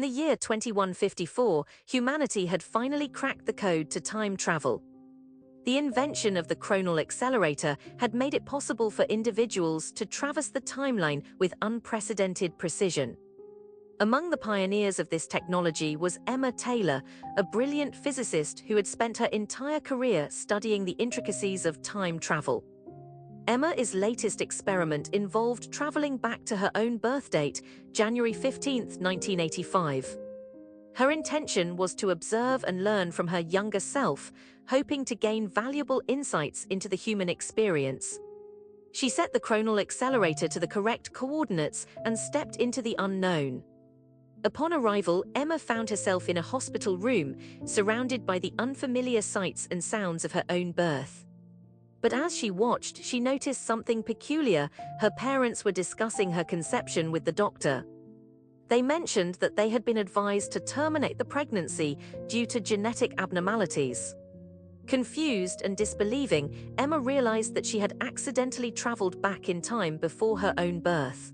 the year 2154, humanity had finally cracked the code to time travel. The invention of the chronal accelerator had made it possible for individuals to traverse the timeline with unprecedented precision. Among the pioneers of this technology was Emma Taylor, a brilliant physicist who had spent her entire career studying the intricacies of time travel. Emma's latest experiment involved traveling back to her own birth date, January 15, 1985. Her intention was to observe and learn from her younger self, hoping to gain valuable insights into the human experience. She set the chronal accelerator to the correct coordinates and stepped into the unknown. Upon arrival, Emma found herself in a hospital room, surrounded by the unfamiliar sights and sounds of her own birth. But as she watched, she noticed something peculiar. Her parents were discussing her conception with the doctor. They mentioned that they had been advised to terminate the pregnancy due to genetic abnormalities. Confused and disbelieving, Emma realized that she had accidentally traveled back in time before her own birth.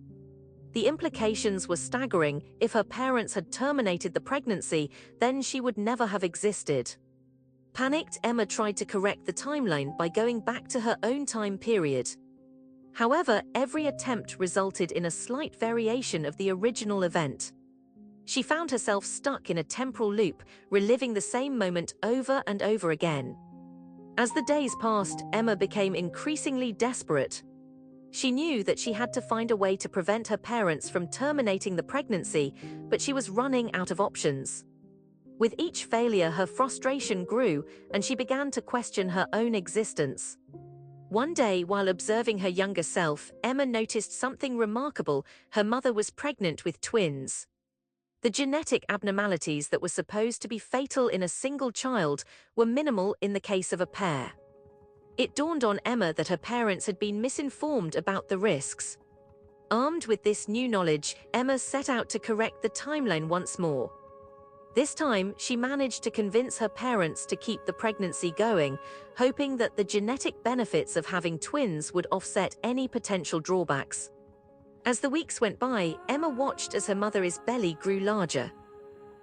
The implications were staggering. If her parents had terminated the pregnancy, then she would never have existed. Panicked, Emma tried to correct the timeline by going back to her own time period. However, every attempt resulted in a slight variation of the original event. She found herself stuck in a temporal loop, reliving the same moment over and over again. As the days passed, Emma became increasingly desperate. She knew that she had to find a way to prevent her parents from terminating the pregnancy, but she was running out of options. With each failure, her frustration grew, and she began to question her own existence. One day, while observing her younger self, Emma noticed something remarkable. Her mother was pregnant with twins. The genetic abnormalities that were supposed to be fatal in a single child were minimal in the case of a pair. It dawned on Emma that her parents had been misinformed about the risks. Armed with this new knowledge, Emma set out to correct the timeline once more. This time, she managed to convince her parents to keep the pregnancy going, hoping that the genetic benefits of having twins would offset any potential drawbacks. As the weeks went by, Emma watched as her mother's belly grew larger.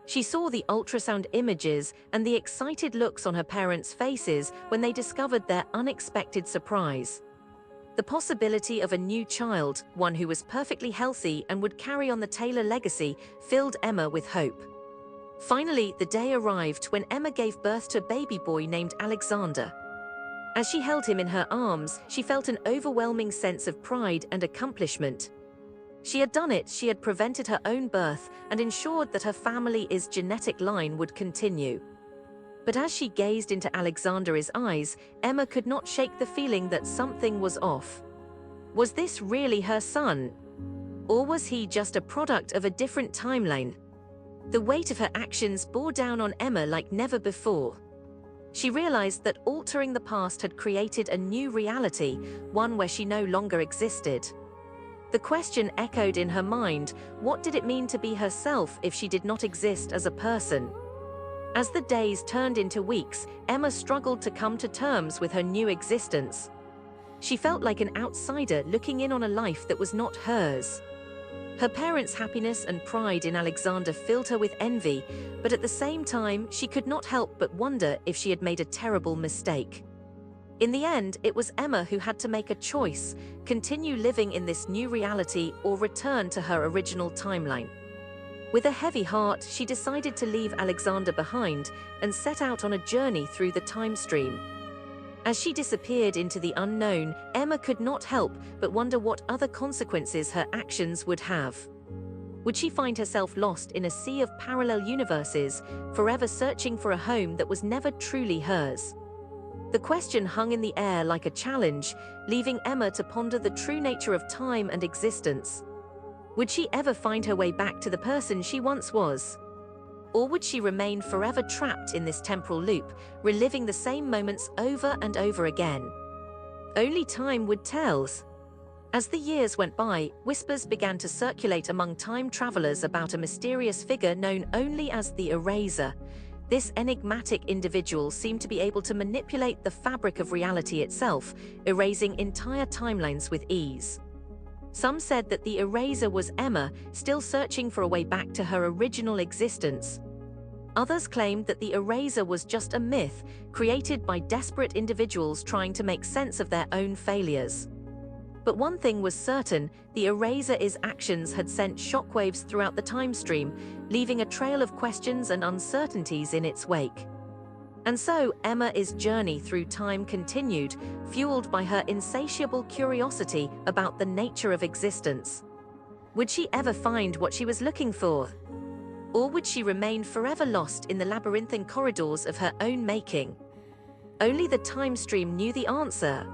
She saw the ultrasound images and the excited looks on her parents' faces when they discovered their unexpected surprise. The possibility of a new child, one who was perfectly healthy and would carry on the Taylor legacy, filled Emma with hope. Finally, the day arrived when Emma gave birth to a baby boy named Alexander. As she held him in her arms, she felt an overwhelming sense of pride and accomplishment. She had done it. She had prevented her own birth and ensured that her family's genetic line would continue. But as she gazed into Alexander's eyes, Emma could not shake the feeling that something was off. Was this really her son? Or was he just a product of a different timeline? The weight of her actions bore down on Emma like never before. She realized that altering the past had created a new reality, one where she no longer existed. The question echoed in her mind: what did it mean to be herself if she did not exist as a person? As the days turned into weeks, Emma struggled to come to terms with her new existence. She felt like an outsider looking in on a life that was not hers. Her parents' happiness and pride in Alexander filled her with envy, but at the same time, she could not help but wonder if she had made a terrible mistake. In the end, it was Emma who had to make a choice: continue living in this new reality or return to her original timeline. With a heavy heart, she decided to leave Alexander behind and set out on a journey through the time stream. As she disappeared into the unknown, Emma could not help but wonder what other consequences her actions would have. Would she find herself lost in a sea of parallel universes, forever searching for a home that was never truly hers? The question hung in the air like a challenge, leaving Emma to ponder the true nature of time and existence. Would she ever find her way back to the person she once was? Or would she remain forever trapped in this temporal loop, reliving the same moments over and over again? Only time would tell. As the years went by, whispers began to circulate among time travelers about a mysterious figure known only as the Eraser. This enigmatic individual seemed to be able to manipulate the fabric of reality itself, erasing entire timelines with ease. Some said that the eraser was Emma, still searching for a way back to her original existence. Others claimed that the eraser was just a myth, created by desperate individuals trying to make sense of their own failures. But one thing was certain: the eraser's actions had sent shockwaves throughout the time stream, leaving a trail of questions and uncertainties in its wake. And so, Emma's journey through time continued, fueled by her insatiable curiosity about the nature of existence. Would she ever find what she was looking for? Or would she remain forever lost in the labyrinthine corridors of her own making? Only the time stream knew the answer.